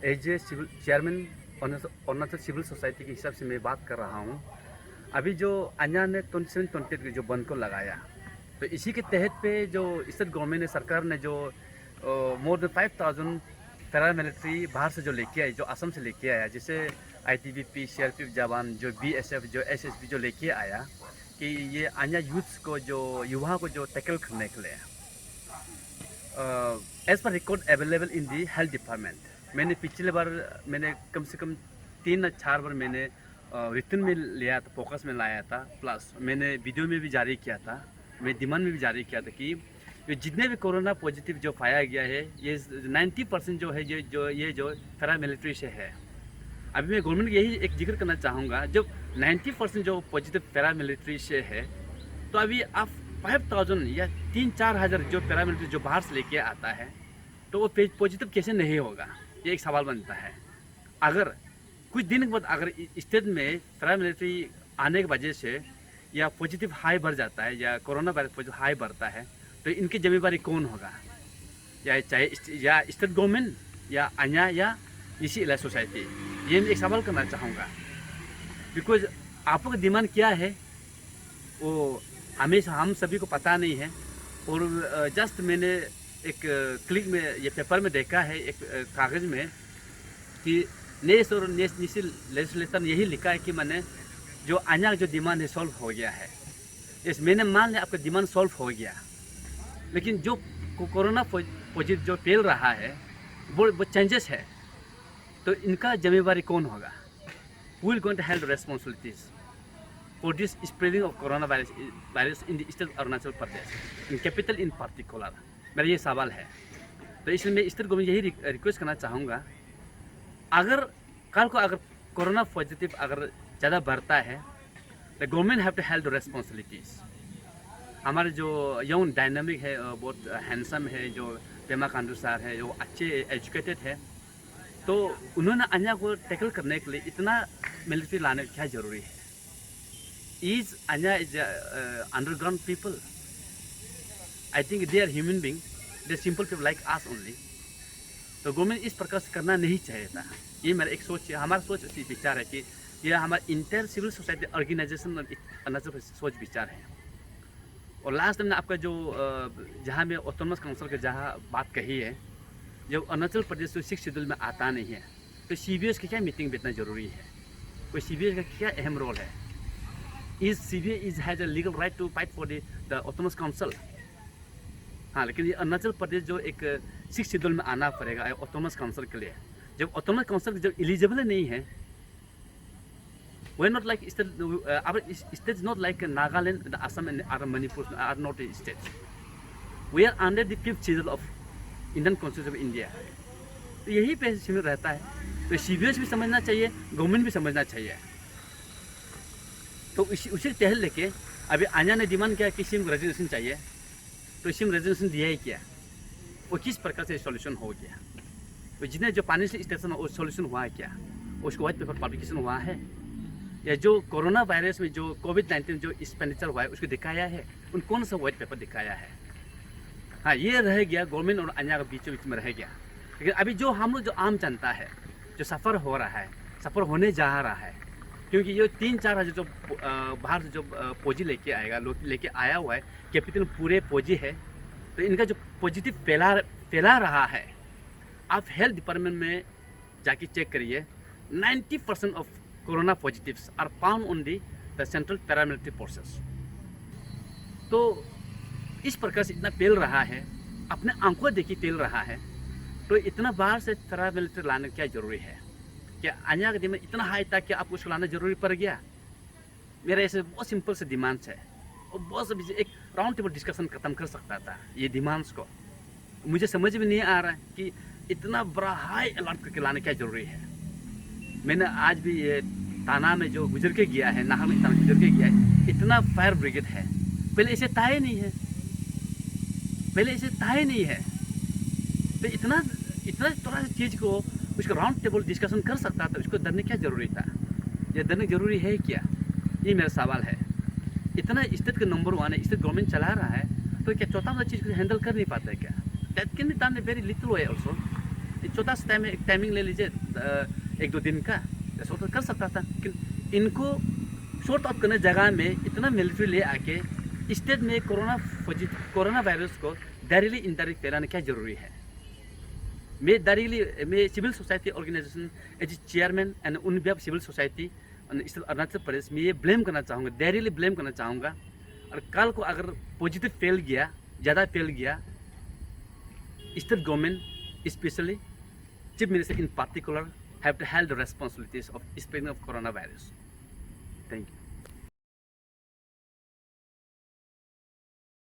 As a civil chairman Arunachal civil society के हिसाब से मैं बात कर रहा हूँ। अभी जो अन्या ने 27-28 जो बंद को लगाया, तो इसी के तहत पे जो स्टेट गवर्नमेंट ने सरकार ने जो मोर देन 5000 पैरामिलिट्री बाहर से जो लेके आए, जो असम से लेके आया, जैसे ITBP, CRPF जवान, जो BSF, जो SSB जो लेके आया कि ये अन्य यूथ्स को, जो युवा को जो टैकल करने के लिए एज पर record available in the health department. मैंने पिछले बार मैंने कम से कम 3-4 बार मैंने रिटर्न में लिया था, फोकस में लाया था, प्लस मैंने वीडियो में भी जारी किया था, मैं डिमांड में भी जारी किया था कि जितने भी कोरोना पॉजिटिव जो पाया गया है, ये 90% जो है ये जो पैरामिलिट्री से है। अभी मैं गवर्नमेंट को यही एक जिक्र करना चाहूँगा, जब 90% जो पॉजिटिव पैरामिलिट्री से है, तो अभी आप 5000 या 3-4 हज़ार जो पैरामिलिट्री जो बाहर से लेके आता है, तो वो पॉजिटिव कैसे नहीं होगा, ये एक सवाल बनता है। अगर कुछ दिन के बाद अगर स्टेट में पैरामिलिट्री आने की वजह से या पॉजिटिव हाई बढ़ जाता है, या कोरोना वायरस पॉजिटिव हाई बढ़ता है, तो इनकी जिम्मेदारी कौन होगा? या चाहे या स्टेट गवर्नमेंट, या अन्य, या इसी इलाज सोसाइटी? ये मैं एक सवाल करना चाहूँगा, बिकॉज आपको का डिमांड क्या है वो हमेशा हम सभी को पता नहीं है। और जस्ट मैंने एक क्लिक में, ये पेपर में देखा है, एक कागज़ में, कि नेस और नेशनल लेजिस्लेशन यही लिखा है कि मैंने जो अन्य जो डिमांड है सॉल्व हो गया है। इस मैंने मान लिया आपका डिमांड सॉल्व हो गया, लेकिन जो कोरोना पॉजिटिव जो फैल रहा है वो चेंजेस है, तो इनका जिम्मेवारी कौन होगा? Who will going to handle responsibilities for this spreading of coronavirus in the state of Arunachal Pradesh, in capital in particular? मेरा ये सवाल है। तो इसलिए मैं स्टेट गवर्नमेंट यही रिक्वेस्ट करना चाहूँगा, अगर कल को अगर कोरोना पॉजिटिव अगर ज़्यादा बढ़ता है, the government have to help the responsibilities. हमारे जो यंग डायनामिक है, बहुत हैंडसम है, जो पेमा खांडू सर है, जो अच्छे एजुकेटेड है, तो उन्होंने अन्य को टैकल करने के लिए इतना मिलिट्री लाने की क्या ज़रूरी है? इज अन्य is underground people, I think they are human being, they simple people like us only. तो गवर्नमेंट इस प्रकार से करना नहीं चाहिए था। ये मेरा एक सोच है, हमारा सोच विचार है कि यह हमारा inter civil society organisation Arunachal सोच विचार है। और लास्ट में आपका जो जहाँ में ऑटोनमस काउंसिल का जहाँ बात कही है, जब अरुणाचल प्रदेश जो 6 शेड्यूल में आता नहीं है, तो CBS की क्या मीटिंग बैठना जरूरी है? कोई CBS का क्या अहम रोल है? Is CBS has a legal right to fight for the autonomous council? हाँ, लेकिन ये अरुणाचल प्रदेश जो एक 6 शेड्यूल में आना पड़ेगा ऑटोनमस काउंसिल के लिए। जब ऑटोनमस काउंसिल जब एलिजिबल नहीं है, we not like state not like Nagaland, Assam and other Manipur are not state. We are under the 5th schedule of Indian constitution of India. तो यही पे सीमित रहता है। तो CBS भी समझना चाहिए, गवर्नमेंट भी समझना चाहिए। तो उसी तहत लेके अभी आन्या ने डिमांड किया कि सिम रेजोल्यूशन चाहिए, तो सिम रेजोल्यूशन दिया ही क्या? वो किस प्रकार से सॉल्यूशन हो गया? तो जितने जो पानी से स्टेशन वो सॉल्यूशन हुआ है क्या? उसको व्हाइट पेपर पब्लिकेशन हुआ है? या जो कोरोना वायरस में जो COVID-19 जो एक्सपेंडिचर हुआ है उसको दिखाया है? उन कौन सा व्हाइट पेपर दिखाया है? हाँ, ये रह गया गवर्नमेंट और अन्य के बीचों बीच में रह गया। लेकिन अभी जो हम लोग जो आम जनता है, जो सफ़र हो रहा है, सफ़र होने जा रहा है, क्योंकि ये 3-4 हज़ार जो बाहर से जो फौजी लेके आएगा, लेके आया हुआ है, कैपिटल पूरे फौजी है, तो इनका जो पॉजिटिव फैला रहा है, आप हेल्थ डिपार्टमेंट में जाके चेक करिए, 90% of corona positives are found on the central paramilitary forces. तो इस प्रकार से इतना फैल रहा है, अपने आंखों देखी फैल रहा है, तो इतना बाहर से पैरामिलिट्री लाने क्या जरूरी है? क्या अन्य का डिमांड इतना हाई था कि आपको उसको लाना जरूरी पड़ गया? मेरा ऐसे बहुत सिंपल से डिमांड्स है, और बहुत से एक राउंड टेबल डिस्कशन खत्म कर सकता था ये डिमांड्स को। मुझे समझ में नहीं आ रहा है कि इतना बड़ा हाई अलर्ट करके लाने क्या जरूरी है। मैंने आज भी ये ताना में जो गुजर के गया है, नाहर में ताना गुजर के गया है, इतना फायर ब्रिगेड है, पहले इसे था ही नहीं है, पहले इसे था ही नहीं है। तो इतना थोड़ा सा चीज़ को उसको राउंड टेबल डिस्कशन कर सकता था, उसको डरने क्या जरूरी था? ये डरने जरूरी है क्या? ये मेरा सवाल है। इतना स्टेट का नंबर 1 है, स्टेट गवर्नमेंट चला रहा है, तो क्या चौथा वाला चीज़ को हैंडल कर नहीं पाता है क्या? That can be done in very little way also. छोटा सा टाइम एक टाइमिंग ले लीजिए 1-2 दिन का, ऐसा तो कर सकता था। लेकिन इनको शॉर्ट आउट करने जगह में इतना मिलिट्री ले आके स्टेट में कोरोना वायरस को डायरेक्टली इनडायरेक्ट फैलाने क्या जरूरी है। मैं civil society organisation as chairman and on behalf civil society Arunachal Pradesh में ये ब्लेम करना चाहूँगा, डायरेक्टली ब्लेम करना चाहूँगा। और कल को अगर पॉजिटिव फैल गया, ज़्यादा फैल गया, state government specially chief minister in particular have to handle the responsibilities of spreading of coronavirus. Thank you.